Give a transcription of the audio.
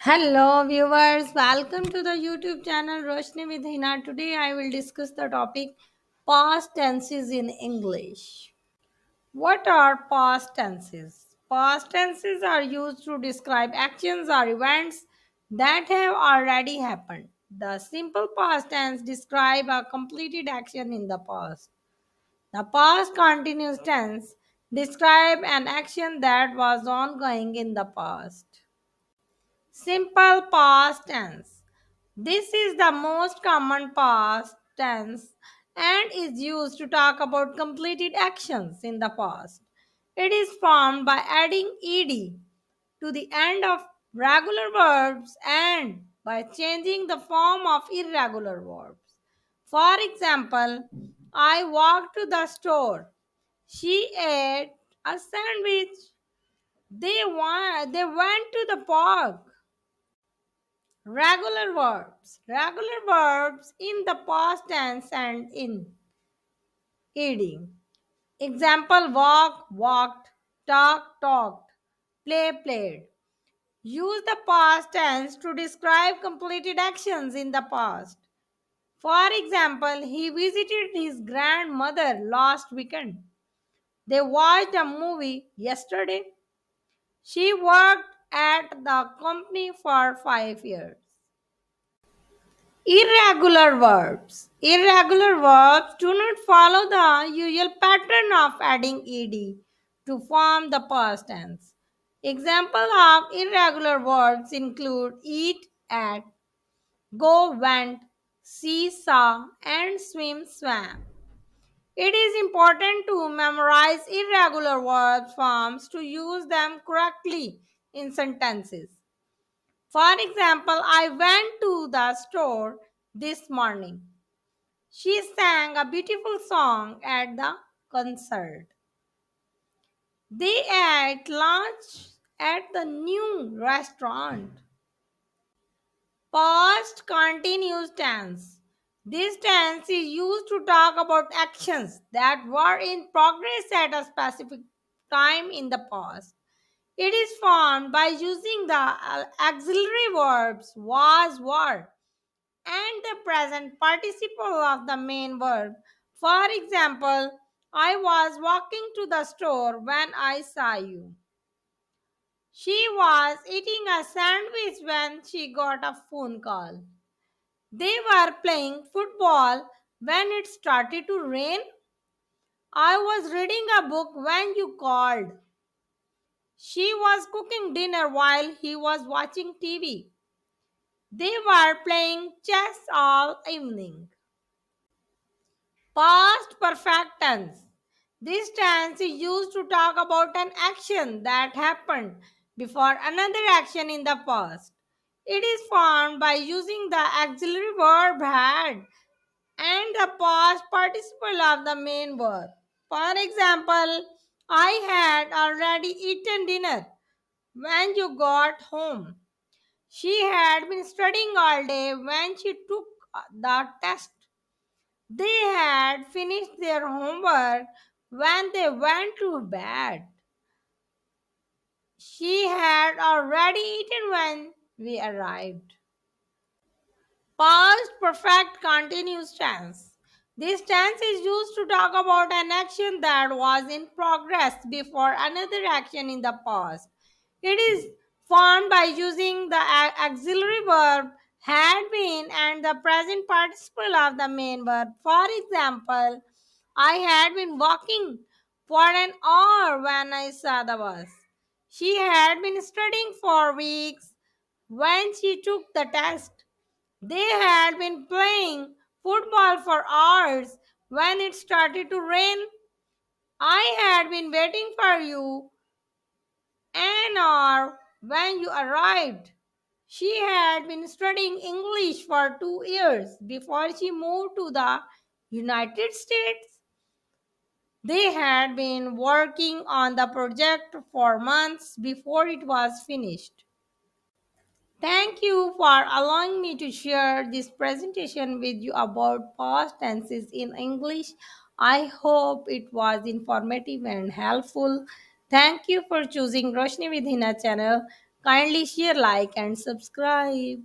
Hello viewers, welcome to the YouTube channel Roshni with Hina. Today I will discuss the topic past tenses in English. What are past tenses? Past tenses are used to describe actions or events that have already happened. The simple past tense describe a completed action in the past. The past continuous tense describe an action that was ongoing in the past. Simple past tense. This is the most common past tense and is used to talk about completed actions in the past. It is formed by adding ed to the end of regular verbs and by changing the form of irregular verbs. For example, I walked to the store. She ate a sandwich. They went to the park. Regular verbs. Regular verbs in the past tense and in ed. Example walk, walked, talk, talked, play, played. Use the past tense to describe completed actions in the past. For example, he visited his grandmother last weekend. They watched a movie yesterday. She worked at the company for 5 years. Irregular verbs. Irregular verbs do not follow the usual pattern of adding ed to form the past tense. Example of irregular verbs include eat, ate, go, went, see, saw, and swim, swam. It is important to memorize irregular verb forms to use them correctly in sentences. For example, I went to the store this morning. She sang a beautiful song at the concert. They ate lunch at the new restaurant. Past continuous tense. This tense is used to talk about actions that were in progress at a specific time in the past. It is formed by using the auxiliary verbs was, were, and the present participle of the main verb. For example, I was walking to the store when I saw you. She was eating a sandwich when she got a phone call. They were playing football when it started to rain. I was reading a book when you called. She was cooking dinner while he was watching TV. They were playing chess all evening. Past perfect tense. This tense is used to talk about an action that happened before another action in the past. It is formed by using the auxiliary verb had and the past participle of the main verb. For example, I had already eaten dinner when you got home. She had been studying all day when she took the test. They had finished their homework when they went to bed. She had already eaten when we arrived. Past perfect continuous tense. This tense is used to talk about an action that was in progress before another action in the past. It is formed by using the auxiliary verb had been and the present participle of the main verb. For example, I had been walking for an hour when I saw the bus. She had been studying for weeks when she took the test. They had been playing football for hours when it started to rain. I had been waiting for you an hour when you arrived. She had been studying English for 2 years before she moved to the United States. They had been working on the project for months before it was finished. Thank you for allowing me to share this presentation with you about past tenses in English. I hope it was informative and helpful. Thank you for choosing Roshni with Hina channel. Kindly share, like, and subscribe.